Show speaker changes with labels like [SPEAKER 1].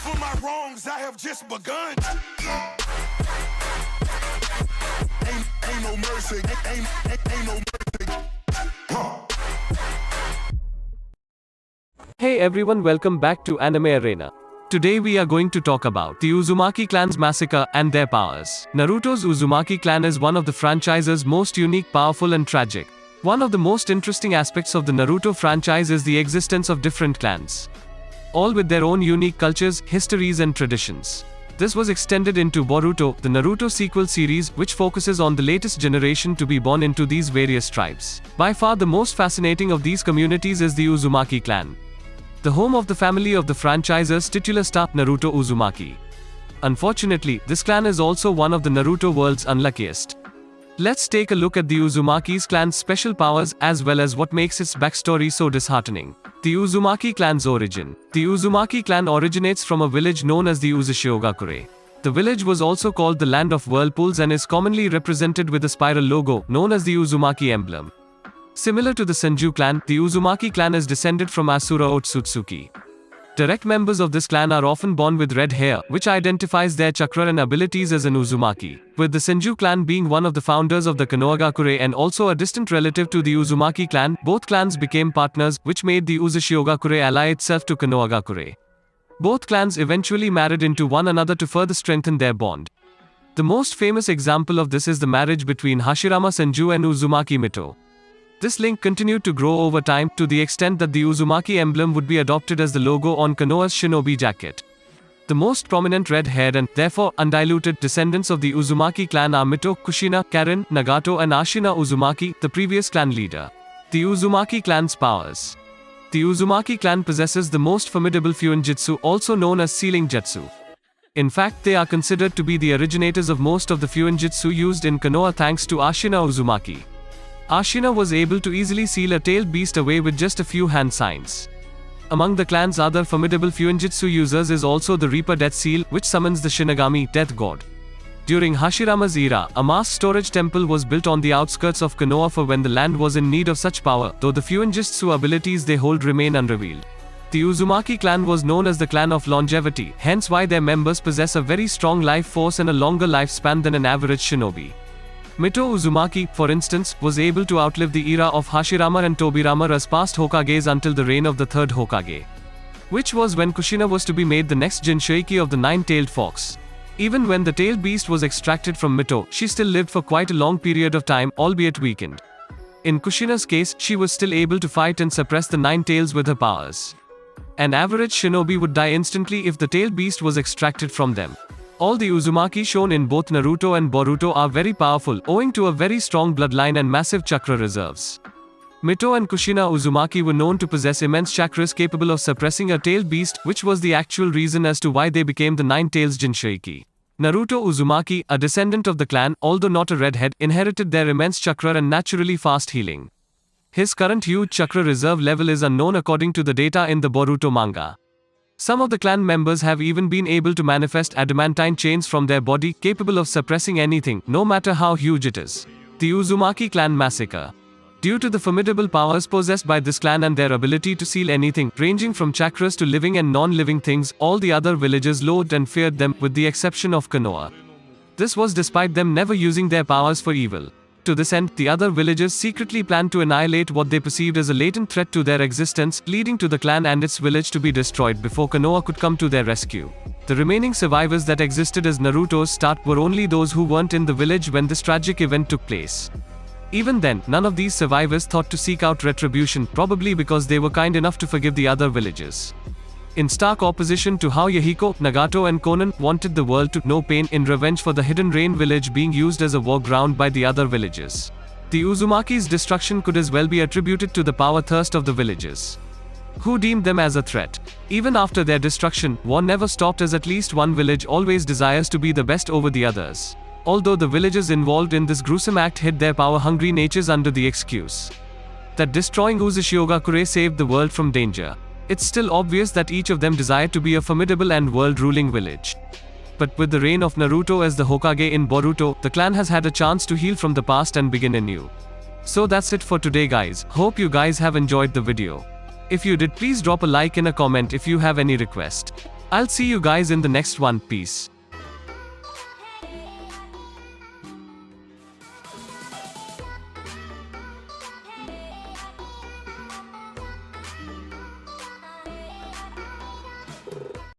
[SPEAKER 1] for my wrongs, I have just begun. Ain't no mercy, ain't no mercy.
[SPEAKER 2] Hey everyone, welcome back to Anime Arena. Today we are going to talk about the Uzumaki clan's massacre and their powers. Naruto's Uzumaki clan is one of the franchise's most unique, powerful and tragic. One of the most interesting aspects of the Naruto franchise is the existence of different clans, all with their own unique cultures, histories and traditions. This was extended into Boruto, the Naruto sequel series, which focuses on the latest generation to be born into these various tribes. By far the most fascinating of these communities is the Uzumaki clan, the home of the family of the franchise's titular star, Naruto Uzumaki. Unfortunately, this clan is also one of the Naruto world's unluckiest. Let's take a look at the Uzumaki's clan's special powers, as well as what makes its backstory so disheartening. The Uzumaki clan's origin. The Uzumaki clan originates from a village known as the Uzushiogakure. The village was also called the Land of Whirlpools and is commonly represented with a spiral logo, known as the Uzumaki emblem. Similar to the Senju clan, the Uzumaki clan is descended from Asura Otsutsuki. Direct members of this clan are often born with red hair, which identifies their chakra and abilities as an Uzumaki, with the Senju clan being one of the founders of the Konohagakure and also a distant relative to the Uzumaki clan. Both clans became partners, which made the Uzushiogakure ally itself to Konohagakure. Both clans eventually married into one another to further strengthen their bond. The most famous example of this is the marriage between Hashirama Senju and Uzumaki Mito. This link continued to grow over time, to the extent that the Uzumaki emblem would be adopted as the logo on Konoha's shinobi jacket. The most prominent red-haired and, therefore, undiluted descendants of the Uzumaki clan are Mito, Kushina, Karen, Nagato and Ashina Uzumaki, the previous clan leader. The Uzumaki clan's powers. The Uzumaki clan possesses the most formidable Fuinjutsu, also known as Sealing Jutsu. In fact, they are considered to be the originators of most of the Fuinjutsu used in Konoha thanks to Ashina Uzumaki. Ashina was able to easily seal a tailed beast away with just a few hand signs. Among the clan's other formidable Fuinjutsu users is also the Reaper Death Seal, which summons the Shinigami, Death God. During Hashirama's era, a mass storage temple was built on the outskirts of Konoha for when the land was in need of such power, though the Fuinjutsu abilities they hold remain unrevealed. The Uzumaki clan was known as the clan of longevity, hence why their members possess a very strong life force and a longer lifespan than an average shinobi. Mito Uzumaki, for instance, was able to outlive the era of Hashirama and Tobirama as past Hokages until the reign of the third Hokage, which was when Kushina was to be made the next Jinchuriki of the nine-tailed fox. Even when the tailed beast was extracted from Mito, she still lived for quite a long period of time, albeit weakened. In Kushina's case, she was still able to fight and suppress the nine tails with her powers. An average shinobi would die instantly if the tailed beast was extracted from them. All the Uzumaki shown in both Naruto and Boruto are very powerful, owing to a very strong bloodline and massive chakra reserves. Mito and Kushina Uzumaki were known to possess immense chakras capable of suppressing a tailed beast, which was the actual reason as to why they became the Nine Tails Jinchuriki. Naruto Uzumaki, a descendant of the clan, although not a redhead, inherited their immense chakra and naturally fast healing. His current huge chakra reserve level is unknown according to the data in the Boruto manga. Some of the clan members have even been able to manifest adamantine chains from their body, capable of suppressing anything, no matter how huge it is. The Uzumaki clan massacre. Due to the formidable powers possessed by this clan and their ability to seal anything, ranging from chakras to living and non-living things, all the other villagers loathed and feared them, with the exception of Konoha. This was despite them never using their powers for evil. To this end, the other villagers secretly planned to annihilate what they perceived as a latent threat to their existence, leading to the clan and its village to be destroyed before Konoha could come to their rescue. The remaining survivors that existed as Naruto's start were only those who weren't in the village when this tragic event took place. Even then, none of these survivors thought to seek out retribution, probably because they were kind enough to forgive the other villagers. In stark opposition to how Yahiko, Nagato and Konan wanted the world to know pain in revenge for the Hidden Rain village being used as a war ground by the other villagers. The Uzumaki's destruction could as well be attributed to the power thirst of the villagers, who deemed them as a threat. Even after their destruction, war never stopped, as at least one village always desires to be the best over the others. Although the villagers involved in this gruesome act hid their power-hungry natures under the excuse that destroying Uzushiogakure saved the world from danger. It's still obvious that each of them desired to be a formidable and world-ruling village. But with the reign of Naruto as the Hokage in Boruto, the clan has had a chance to heal from the past and begin anew. So that's it for today guys, hope you guys have enjoyed the video. If you did, please drop a like and a comment if you have any request. I'll see you guys in the next one. Peace.